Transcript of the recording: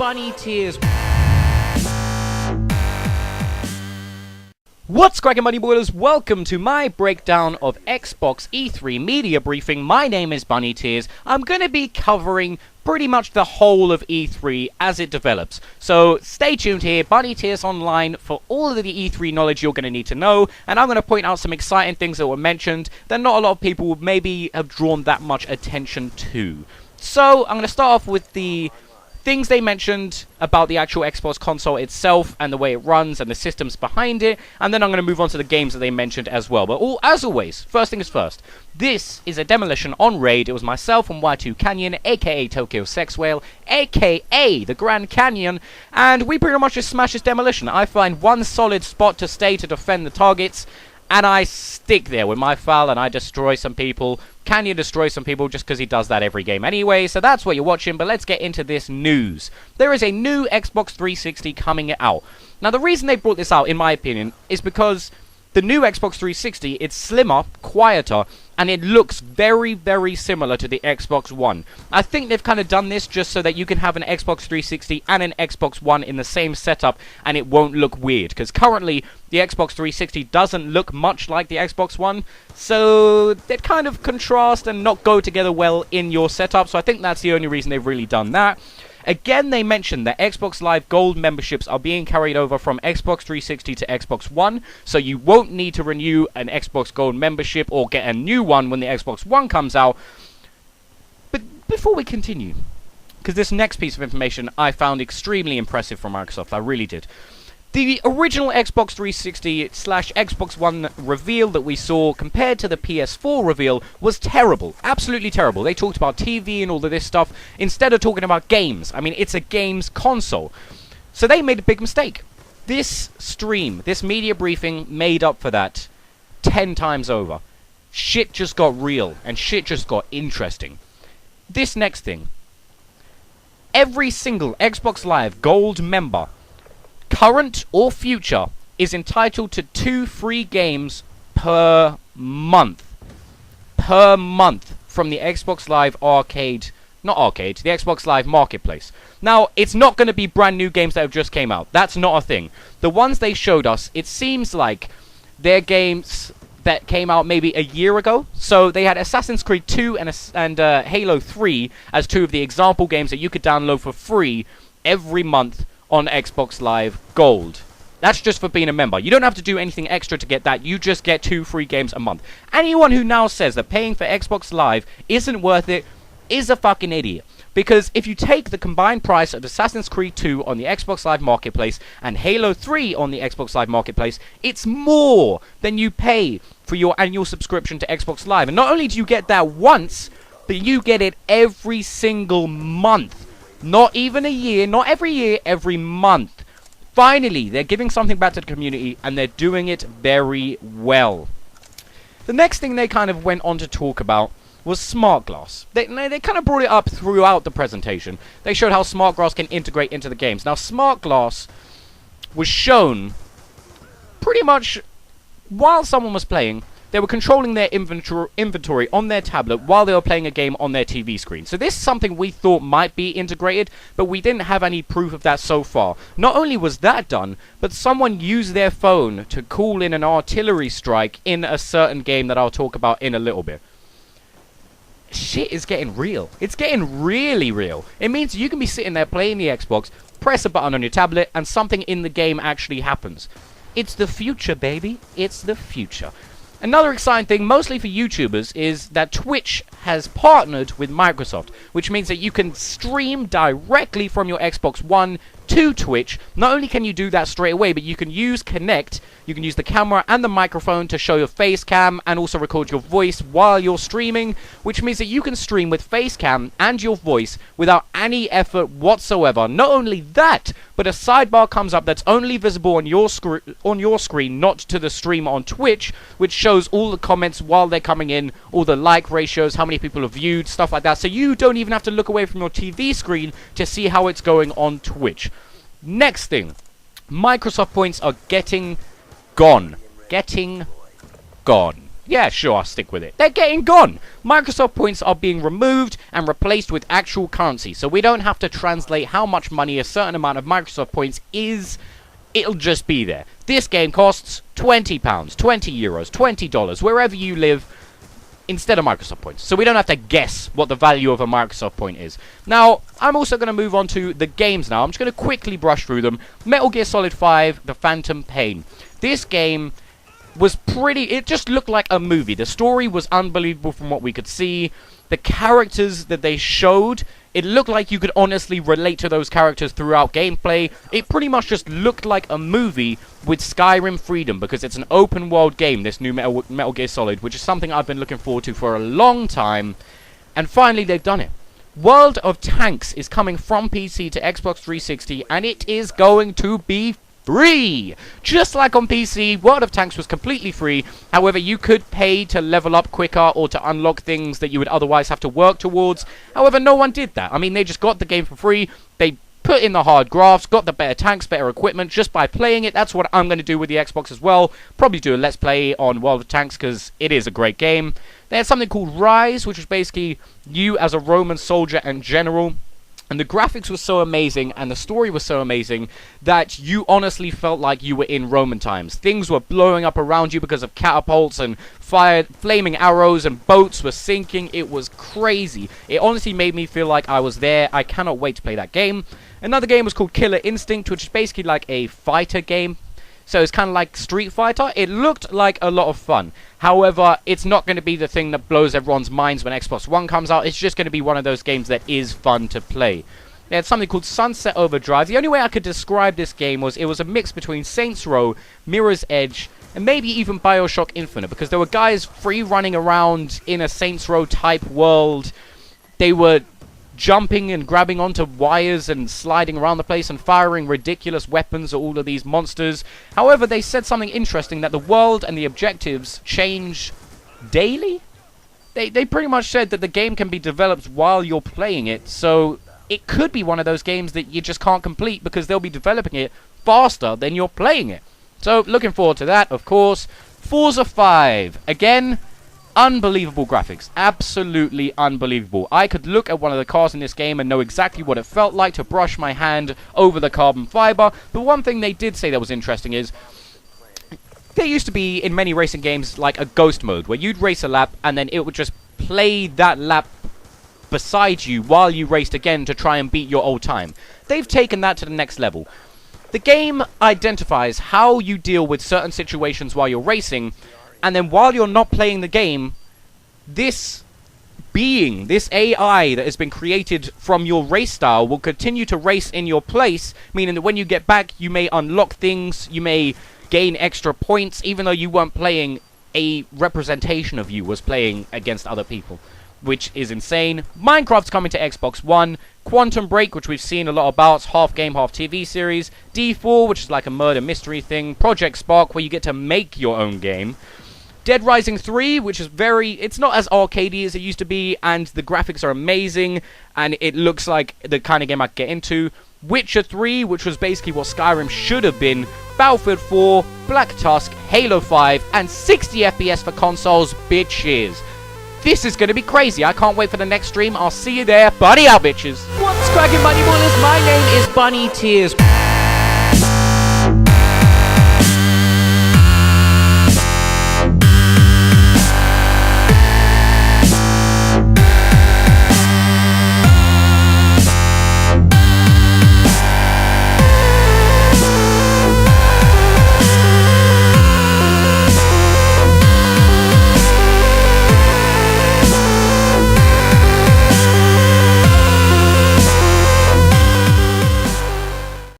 Bunny Tears. What's cracking, Bunny Boilers? Welcome to my breakdown of Xbox E3 media briefing. My name is Bunny Tears. I'm going to be covering pretty much the whole of E3 as it develops. So stay tuned here, Bunny Tears Online, for all of the E3 knowledge you're going to need to know. And I'm going to point out some exciting things that were mentioned that not a lot of people would maybe have drawn that much attention to. So I'm going to start off with the things they mentioned about the actual Xbox console itself and the way it runs and the systems behind it, and then I'm going to move on to the games that they mentioned as well. But as always, first thing is first, this is a demolition on Raid. It was myself and Y2 Canyon, aka Tokyo Sex Whale, aka the Grand Canyon, and we pretty much just smash this demolition. I find one solid spot to stay to defend the targets, and I stick there with my FAL and I destroy some people. Canyon destroys some people just because he does that every game anyway, so that's what you're watching. But let's get into this news. There is a new Xbox 360 coming out. Now, the reason they brought this out, in my opinion, is because the new Xbox 360, it's slimmer, quieter, and it looks very, very similar to the Xbox One. I think they've kind of done this just so that you can have an Xbox 360 and an Xbox One in the same setup, and it won't look weird. Because currently, the Xbox 360 doesn't look much like the Xbox One, so they kind of contrast and not go together well in your setup. So I think that's the only reason they've really done that. Again, they mentioned that Xbox Live Gold memberships are being carried over from Xbox 360 to Xbox One, so you won't need to renew an Xbox Gold membership or get a new one when the Xbox One comes out. But before we continue, because this next piece of information I found extremely impressive from Microsoft, I really did. The original Xbox 360 / Xbox One reveal that we saw compared to the PS4 reveal was terrible. Absolutely terrible. They talked about TV and all of this stuff instead of talking about games. I mean, it's a games console. So they made a big mistake. This stream, this media briefing, made up for that 10 times over. Shit just got real, and shit just got interesting. This next thing. Every single Xbox Live Gold member, current or future, is entitled to 2 free games per month. Per month from the Xbox Live Arcade, not Arcade, the Xbox Live Marketplace. Now, it's not going to be brand new games that have just came out. That's not a thing. The ones they showed us, it seems like they're games that came out maybe a year ago. So they had Assassin's Creed 2 and Halo 3 as 2 of the example games that you could download for free every month on Xbox Live Gold. That's just for being a member. You don't have to do anything extra to get that. You just get 2 free games a month. Anyone who now says that paying for Xbox Live isn't worth it is a fucking idiot. Because if you take the combined price of Assassin's Creed 2 on the Xbox Live Marketplace and Halo 3 on the Xbox Live Marketplace, it's more than you pay for your annual subscription to Xbox Live. And not only do you get that once, but you get it every single month. Not even a year, not every year, every month. Finally, they're giving something back to the community, and they're doing it very well. The next thing they kind of went on to talk about was Smart Glass. They kind of brought it up throughout the presentation. They showed how Smart Glass can integrate into the games. Now, Smart Glass was shown pretty much while someone was playing. They were controlling their inventory on their tablet while they were playing a game on their TV screen. So this is something we thought might be integrated, but we didn't have any proof of that so far. Not only was that done, but someone used their phone to call in an artillery strike in a certain game that I'll talk about in a little bit. Shit is getting real. It's getting really real. It means you can be sitting there playing the Xbox, press a button on your tablet, and something in the game actually happens. It's the future, baby. It's the future. Another exciting thing, mostly for YouTubers, is that Twitch has partnered with Microsoft, which means that you can stream directly from your Xbox One to Twitch. Not only can you do that straight away, but you can use Kinect, you can use the camera and the microphone to show your face cam and also record your voice while you're streaming, which means that you can stream with face cam and your voice without any effort whatsoever. Not only that, but a sidebar comes up that's only visible on your screen, not to the stream on Twitch, which shows all the comments while they're coming in, all the like ratios, how many people have viewed, stuff like that. So you don't even have to look away from your TV screen to see how it's going on Twitch. Next thing, Microsoft points are getting gone. Getting gone. Yeah, sure, I'll stick with it. They're getting gone. Microsoft points are being removed and replaced with actual currency, so we don't have to translate how much money a certain amount of Microsoft points is. It'll just be there. This game costs £20, €20, $20, wherever you live, instead of Microsoft points. So we don't have to guess what the value of a Microsoft point is. Now, I'm also going to move on to the games now. I'm just going to quickly brush through them. Metal Gear Solid 5, The Phantom Pain. This game was it just looked like a movie. The story was unbelievable from what we could see. The characters that they showed, it looked like you could honestly relate to those characters throughout gameplay. It pretty much just looked like a movie with Skyrim Freedom, because it's an open world game, this new Metal Gear Solid, which is something I've been looking forward to for a long time. And finally, they've done it. World of Tanks is coming from PC to Xbox 360, and it is going to be free! Just like on PC, World of Tanks was completely free. However, you could pay to level up quicker or to unlock things that you would otherwise have to work towards. However, no one did that. I mean, they just got the game for free. They put in the hard graphs, got the better tanks, better equipment just by playing it. That's what I'm going to do with the Xbox as well. Probably do a Let's Play on World of Tanks because it is a great game. They had something called Rise, which is basically you as a Roman soldier and general. And the graphics were so amazing, and the story was so amazing, that you honestly felt like you were in Roman times. Things were blowing up around you because of catapults and flaming arrows, and boats were sinking. It was crazy. It honestly made me feel like I was there. I cannot wait to play that game. Another game was called Killer Instinct, which is basically like a fighter game. So it's kind of like Street Fighter. It looked like a lot of fun. However, it's not going to be the thing that blows everyone's minds when Xbox One comes out. It's just going to be one of those games that is fun to play. They had something called Sunset Overdrive. The only way I could describe this game was it was a mix between Saints Row, Mirror's Edge, and maybe even Bioshock Infinite, because there were guys free running around in a Saints Row type world. They were jumping and grabbing onto wires and sliding around the place and firing ridiculous weapons at all of these monsters. However, they said something interesting, that the world and the objectives change daily? They pretty much said that the game can be developed while you're playing it, so it could be one of those games that you just can't complete because they'll be developing it faster than you're playing it. So, looking forward to that, of course. Forza 5. Again, unbelievable graphics. Absolutely unbelievable. I could look at one of the cars in this game and know exactly what it felt like to brush my hand over the carbon fiber. But one thing they did say that was interesting is there used to be in many racing games like a ghost mode where you'd race a lap and then it would just play that lap beside you while you raced again to try and beat your old time. They've taken that to the next level. The game identifies how you deal with certain situations while you're racing, and then while you're not playing the game, this being, this AI that has been created from your race style will continue to race in your place, meaning that when you get back, you may unlock things, you may gain extra points, even though you weren't playing, a representation of you was playing against other people, which is insane. Minecraft's coming to Xbox One. Quantum Break, which we've seen a lot about, half game, half TV series. D4, which is like a murder mystery thing. Project Spark, where you get to make your own game. Dead Rising 3, which is it's not as arcadey as it used to be, and the graphics are amazing, and it looks like the kind of game I could get into. Witcher 3, which was basically what Skyrim should have been. Battlefield 4, Black Tusk, Halo 5, and 60 FPS for consoles, bitches. This is going to be crazy. I can't wait for the next stream. I'll see you there. Buddy out, bitches. What's cracking, Bunny Boilers? My name is Bunny Tears.